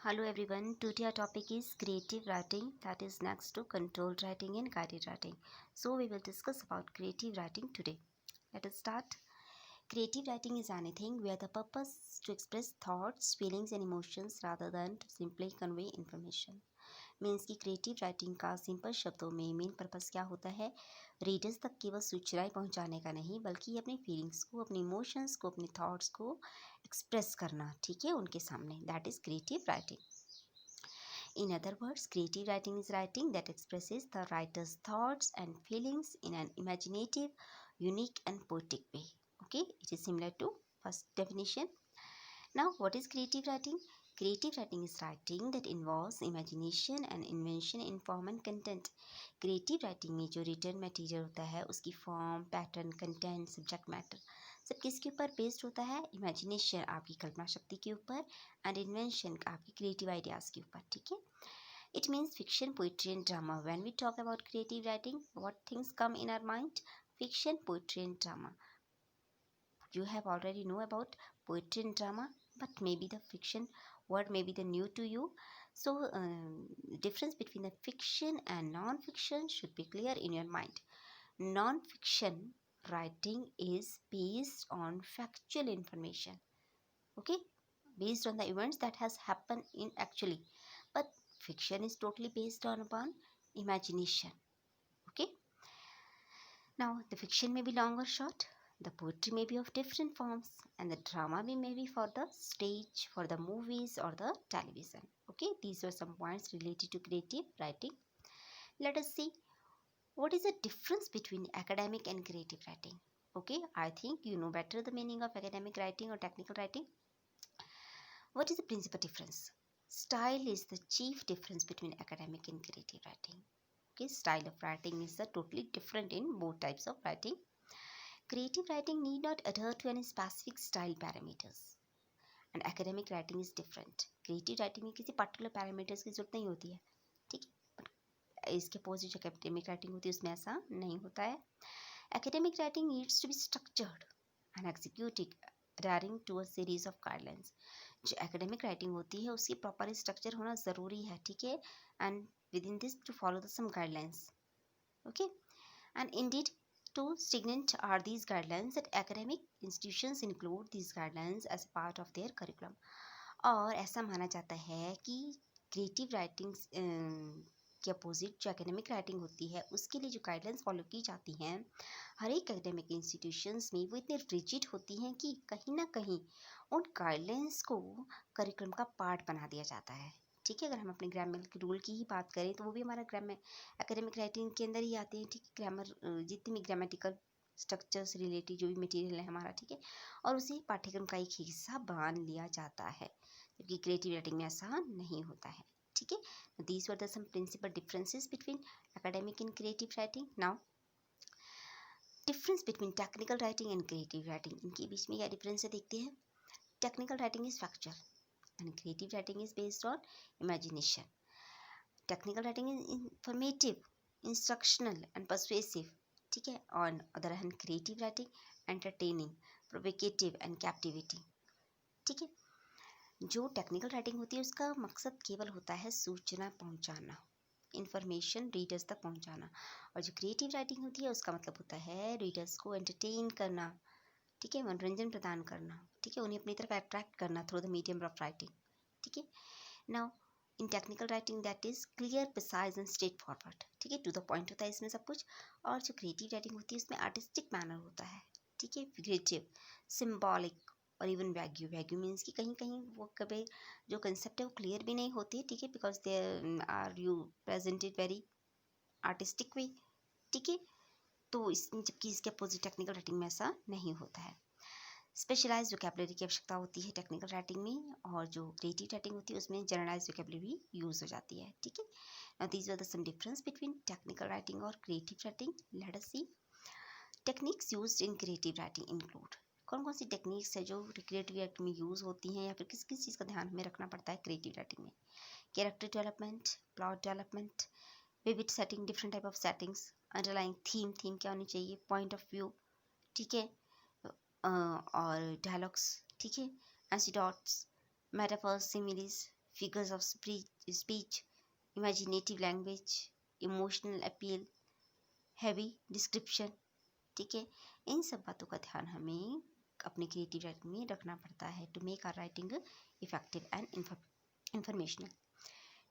Hello everyone, today our topic is creative writing, that is next to controlled writing and guided writing. So we will discuss about creative writing today. Let us start. Creative writing is anything where the purpose is to express thoughts, feelings and emotions rather than to simply convey information. Means की creative writing का simple शब्दों में main purpose क्या होता है, readers तक केवल सूचनाएं पहुंचाने का नहीं बल्कि अपनी फीलिंग्स को, अपने इमोशंस को, अपने थॉट्स को एक्सप्रेस करना, ठीक है, उनके सामने. That is creative writing. In other words, creative writing is writing that expresses the writer's thoughts and feelings in an imaginative, unique and poetic way. Okay, it is similar to first definition. Now, what is creative writing? Creative writing is writing that involves imagination and invention in form and content. Creative writing में जो written material होता है उसकी form, pattern, content, subject matter सब किसके ऊपर based होता है? इमेजिनेशन, आपकी कल्पना शक्ति के ऊपर, एंड इन्वेंशन, आपकी क्रिएटिव आइडियाज़ के ऊपर. ठीक है. It means fiction, poetry and drama. When we talk about creative writing, what things come in our mind? Fiction, poetry and drama. You have already know about poetry and drama, but maybe the fiction word may be the new to you. So difference between the fiction and non-fiction should be clear in your mind. Non-fiction writing is based on factual information, okay, based on the events that has happened in actually, but fiction is totally based on upon imagination. Okay, now the fiction may be long or short, the poetry may be of different forms, and the drama may be for the stage, for the movies or the television. Okay, these are some points related to creative writing. Let us see what is the difference between academic and creative writing. Okay, I think you know better the meaning of academic writing or technical writing. What is the principal difference? Style is the chief difference between academic and creative writing. Okay, style of writing is totally different in both types of writing. Creative writing need not adhere to any specific style parameters, and academic writing is different. Creative writing में किसी particular parameters की जरूरत नहीं होती है, ठीक है. इसके अपोजिट जो academic writing होती है उसमें ऐसा नहीं होता है. Academic writing needs to be structured and executed adhering to a series of guidelines. जो एकेडमिक राइटिंग होती है उसकी प्रॉपर स्ट्रक्चर होना ज़रूरी है, ठीक है, and within this to follow the some guidelines. Okay, and indeed to stringent are these guidelines that academic institutions include these guidelines as a part of their curriculum. और ऐसा माना जाता है कि क्रिएटिव राइटिंग के opposite जो academic writing होती है उसके लिए जो गाइडलाइंस फॉलो की जाती हैं हर एक एकेडमिक इंस्टीट्यूशंस में, वो इतनी रिजिड होती हैं कि कहीं ना कहीं उन गाइडलाइंस को करिकुलम का पार्ट बना दिया जाता है. ठीक है, अगर हम अपने ग्रामर के रूल की ही बात करें तो वो भी हमारा ग्रामर एकेडमिक राइटिंग के अंदर ही आते हैं. ठीक है, ग्रामर जितनी भी ग्रामेटिकल स्ट्रक्चर से रिलेटेड जो भी मटेरियल है हमारा, ठीक है, और उसे पाठ्यक्रम का एक हिस्सा मान लिया जाता है, जबकि क्रिएटिव राइटिंग में ऐसा नहीं होता है. ठीक है, these were the some principle differences between academic and creative writing. Now difference between technical writing and creative writing, इनके बीच में क्या डिफरेंस है देखते हैं. Technical writing is factual and creative writing is based on imagination. Technical writing is informative, instructional and persuasive. ठीक है, on other hand creative writing entertaining, provocative and captivating. ठीक है, जो टेक्निकल राइटिंग होती है उसका मकसद केवल होता है सूचना पहुंचाना, इंफॉर्मेशन रीडर्स तक पहुंचाना, और जो क्रिएटिव राइटिंग होती है उसका मतलब होता है रीडर्स को एंटरटेन करना, ठीक है, मनोरंजन प्रदान करना, ठीक है, उन्हें अपनी तरफ अट्रैक्ट करना through the medium of writing. ठीक है, now in technical writing that is clear, precise and straight forward. ठीक है, टू द पॉइंट होता है इसमें सब कुछ. और जो क्रिएटिव राइटिंग होती है उसमें आर्टिस्टिक मैनर होता है. ठीक है, फिगरेटिव, सिम्बॉलिक और इवन वैग्यू. वैग्यू मीन्स कि कहीं कहीं वो कभी जो कंसेप्ट है वो क्लियर भी नहीं होती है. ठीक है, because they are you presented very artistic way. ठीक है, तो इस जबकि इसके अपोजिट टेक्निकल राइटिंग में ऐसा नहीं होता है. स्पेशलाइज वोकेबलरी की आवश्यकता होती है टेक्निकल राइटिंग में, और जो क्रिएटिव राइटिंग होती है उसमें जनरलाइज वोकेबलरी भी यूज़ हो जाती है. ठीक है, now these are the some difference between technical writing और creative writing. Let us see techniques used in creative writing include. कौन कौन सी टेक्निक्स है जो क्रिएटिव राइटिंग में यूज़ होती हैं या फिर किस किस चीज़ का ध्यान हमें रखना पड़ता है क्रिएटिव राइटिंग में. Character development, plot development, vivid setting, different type of settings, underlying theme क्या होनी चाहिए, पॉइंट ऑफ व्यू, ठीक है, और डायलॉग्स, ठीक है, anecdotes, metaphors, similes, figures of speech, imaginative language, emotional appeal, heavy description. ठीक है, इन सब बातों का ध्यान हमें अपने क्रिएटिव राइटिंग में रखना पड़ता है to make our writing effective and informational.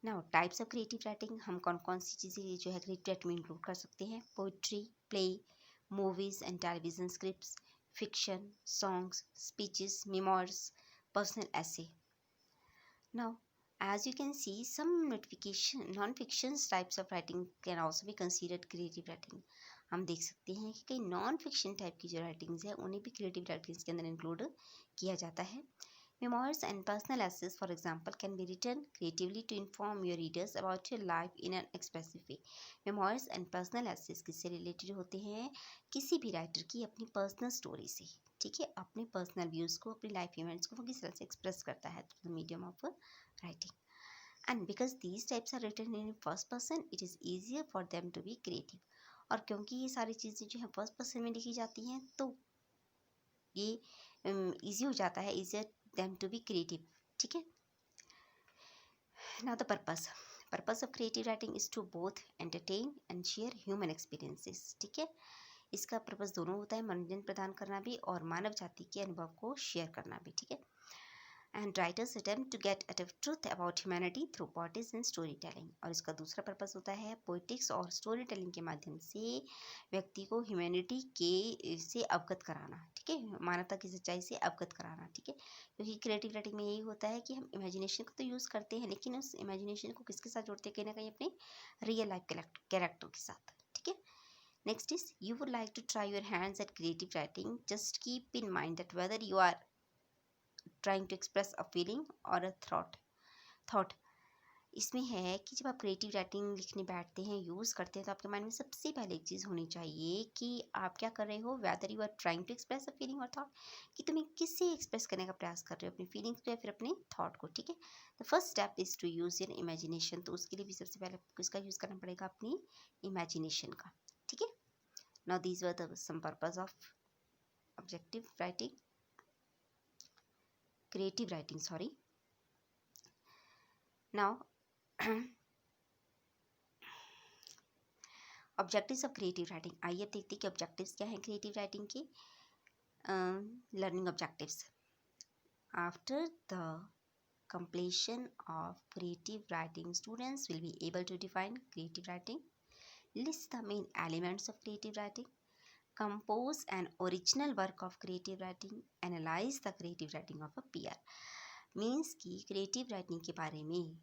Now types of creative writing, हम कौन कौन सी चीज़ें जो है क्रिएटिव राइटिंग में इंक्लूड कर सकते हैं? Poetry, play, movies and television scripts, fiction, songs, speeches, memoirs, personal essay. Now, as you can see, some non-fiction types of writing can also be considered creative writing. हम देख सकते हैं कि कई नॉन फिक्शन टाइप की जो writings है उन्हें भी क्रिएटिव राइटिंग्स के अंदर इंक्लूड किया जाता है। Memoirs and personal essays, for example, can be written creatively to inform your readers about your life in an expressive way. Memoirs and personal essays किससे रिलेटेड होते हैं? किसी भी राइटर की अपनी पर्सनल स्टोरी से, ठीक है, अपने पर्सनल व्यूज़ को, अपनी लाइफ इवेंट्स को वो किस तरह से एक्सप्रेस करता है through the medium of writing. And because these types are written in first person, it is easier for them to be creative. और क्योंकि ये सारी चीज़ें जो है फर्स्ट पर्सन में लिखी जाती हैं तो ये ईजी हो जाता है, easier them to be creative. ठीक है, now the purpose of creative writing is to both entertain and share human experiences. ठीक है, इसका पर्पस दोनों होता है, मनोरंजन प्रदान करना भी और मानव जाति के अनुभव को शेयर करना भी। ठीक है, and writers attempt to get at a truth about humanity through poetry and storytelling. और इसका दूसरा पर्पस होता है पोइटिक्स और स्टोरी टेलिंग के माध्यम से व्यक्ति को ह्यूमैनिटी के से अवगत कराना। ठीक है, मानवता की सच्चाई से अवगत कराना। ठीक है, क्योंकि क्रिएटिव राइटिंग में यही होता है कि हम इमेजिनेशन को तो यूज़ करते हैं, लेकिन उस इमेजिनेशन को किसके साथ जोड़ते हैं? कहीं ना कहीं अपने रियल लाइफ कैरेक्टर के साथ। ठीक है, next is you would like to try your hands at creative writing, just keep in mind that whether you are trying to express a feeling or a thought। इसमें है कि जब आप creative writing लिखने बैठते हैं, यूज़ करते हैं, तो आपके माइंड में सबसे पहले एक चीज़ होनी चाहिए कि आप क्या कर रहे हो, whether you are trying to express a feeling और थॉट, कि तुम्हें किससे एक्सप्रेस करने का प्रयास कर रहे हो, अपनी फीलिंग्स को या फिर अपने थॉट को। ठीक है, the first step is to use your imagination. तो उसके लिए भी सबसे पहले आपको इसका यूज़ करना पड़ेगा, अपनी इमेजिनेशन का। ठीक है, now these were the some purpose of objective writing, creative writing, sorry. Now objectives of creative writing, आइए अब देखते हैं कि objectives क्या हैं creative writing के। learning objectives, after the completion of creative writing, students will be able to define creative writing, list the main elements of creative writing, compose an original work of creative writing, analyze the creative writing of a peer। Means कि creative writing के बारे में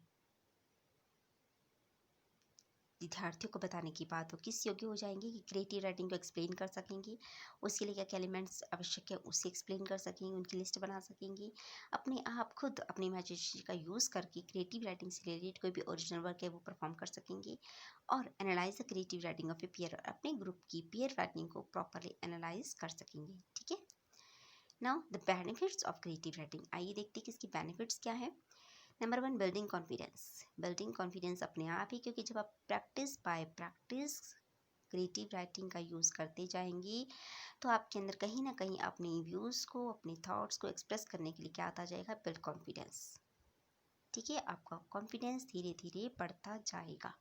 विद्यार्थियों को बताने के बाद वो किस योग्य हो जाएंगे कि क्रिएटिव राइटिंग को एक्सप्लेन कर सकेंगे, उसके लिए क्या क्या एलिमेंट्स आवश्यक है उसे एक्सप्लेन कर सकेंगे, उनकी लिस्ट बना सकेंगे, अपने आप खुद अपनी इमेजिनेशन का यूज़ करके क्रिएटिव राइटिंग से रिलेटेड कोई भी ओरिजिनल वर्क है वो परफॉर्म कर सकेंगे, और analyse the creative writing of A peer, अपने ग्रुप की पीयर राइटिंग को प्रॉपरली एनालाइज कर सकेंगे। ठीक है, now the benefits of creative writing, आइए देखते हैं कि इसकी बेनिफिट्स क्या है। Number 1, building confidence. Building confidence अपने आप ही, क्योंकि जब आप practice by practice creative writing का यूज़ करते जाएंगे तो आपके अंदर कहीं ना कहीं अपने व्यूज़ को, अपने थॉट्स को एक्सप्रेस करने के लिए क्या आता जाएगा? Build confidence. ठीक है, आपका कॉन्फिडेंस धीरे धीरे बढ़ता जाएगा।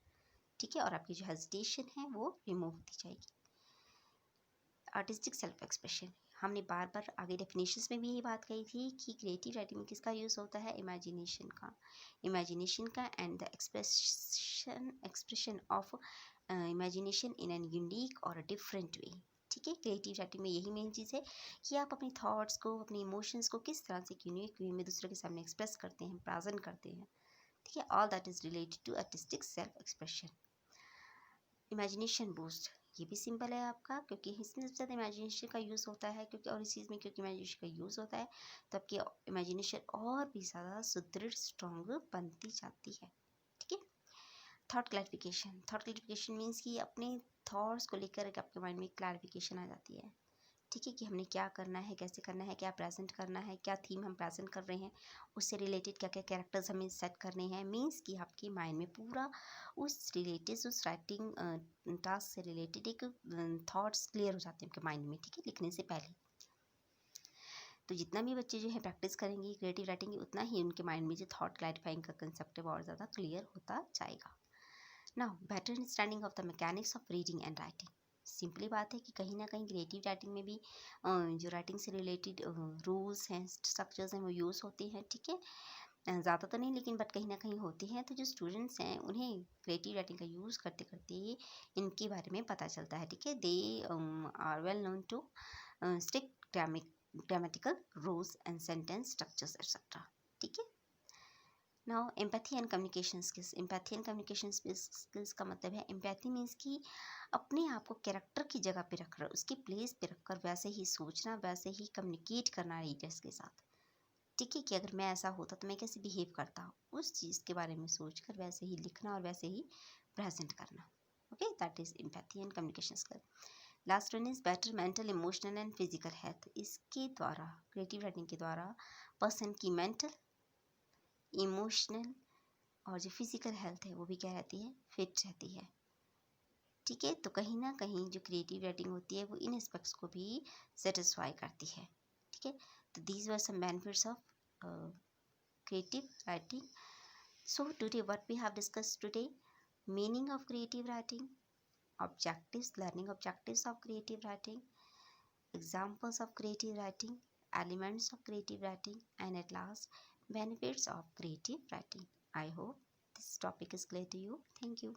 ठीक है, और आपकी जो हेजिटेशन है वो रिमूव होती जाएगी। आर्टिस्टिक सेल्फ एक्सप्रेशन, हमने बार बार आगे डेफिनेशंस में भी यही बात कही थी कि क्रिएटिव राइटिंग में किसका यूज़ होता है? इमेजिनेशन का and the expression of imagination in an unique और डिफरेंट वे। ठीक है, क्रिएटिव राइटिंग में यही मेन चीज़ है कि आप अपने थॉट्स को, अपने इमोशंस को किस तरह से यूनिक वे में दूसरे के सामने एक्सप्रेस करते हैं, प्रेजेंट करते हैं। ठीक है, all that is related to artistic self expression. Imagination boost, ये भी सिंपल है आपका, क्योंकि इसमें सबसे ज़्यादा इमेजिनेशन का यूज़ होता है, क्योंकि और इस चीज़ में क्योंकि इमेजिनेशन का यूज़ होता है तो आपकी इमेजिनेशन और भी ज़्यादा सुदृढ़, स्ट्रॉन्ग बनती जाती है। ठीक है, थॉट क्लैरिफिकेशन मीन्स कि अपने थॉट्स को लेकर आपके माइंड में क्लैरिफिकेशन आ जाती है। ठीक है, कि हमने क्या करना है, कैसे करना है, क्या प्रेजेंट करना है, क्या थीम हम प्रेजेंट कर रहे हैं, उससे रिलेटेड क्या क्या कैरेक्टर्स हमें सेट करने हैं। मीन्स कि आपके माइंड में पूरा उस राइटिंग टास्क से रिलेटेड एक थॉट्स क्लियर हो जाते हैं आपके माइंड में। ठीक है, लिखने से पहले। तो जितना भी बच्चे जो है प्रैक्टिस करेंगे क्रिएटिव राइटिंग की, उतना ही उनके माइंड में जो थॉट क्लैरिफाइंग का कंसेप्ट है वो और ज़्यादा क्लियर होता जाएगा। Now better understanding of the mechanics of reading and writing. Simply बात है कि कहीं ना कहीं क्रिएटिव राइटिंग में भी जो राइटिंग से रिलेटेड रूल्स हैं, स्ट्रक्चर्स हैं, वो यूज़ होते हैं। ठीक है, ज़्यादा तो नहीं लेकिन बट कहीं ना कहीं होती हैं। तो जो स्टूडेंट्स हैं उन्हें क्रिएटिव राइटिंग का यूज़ करते करते इनके बारे में पता चलता है। ठीक है, they are well known to stick grammatical rules and sentence structures etcetera. ठीक है, now empathy and communication skills. Empathy and communication skills का मतलब है, एम्पैथी मीन्स कि अपने आप को कैरेक्टर की जगह पे रखकर, उसकी प्लेस पे रखकर वैसे ही सोचना, वैसे ही कम्युनिकेट करना रीडर्स के साथ। ठीक है, कि अगर मैं ऐसा होता तो मैं कैसे बिहेव करता, उस चीज़ के बारे में सोचकर वैसे ही लिखना और वैसे ही प्रेजेंट करना। Okay, that is empathy and communication skill. Last one is better mental, emotional and physical health. इसके द्वारा, क्रिएटिव राइटिंग के द्वारा पर्सन की मेंटल, इमोशनल और जो फिजिकल हेल्थ है वो भी क्या रहती है, फिट रहती है। ठीक है, तो कहीं ना कहीं जो क्रिएटिव राइटिंग होती है वो इन एस्पेक्ट्स को भी सेटिस्फाई करती है। ठीक है, तो these were some benefits of creative writing. So today what we have discussed today: meaning of creative writing, objectives, learning objectives of creative writing, examples of creative writing, elements of creative writing, and at last benefits of creative writing. I hope this topic is clear to you. Thank you.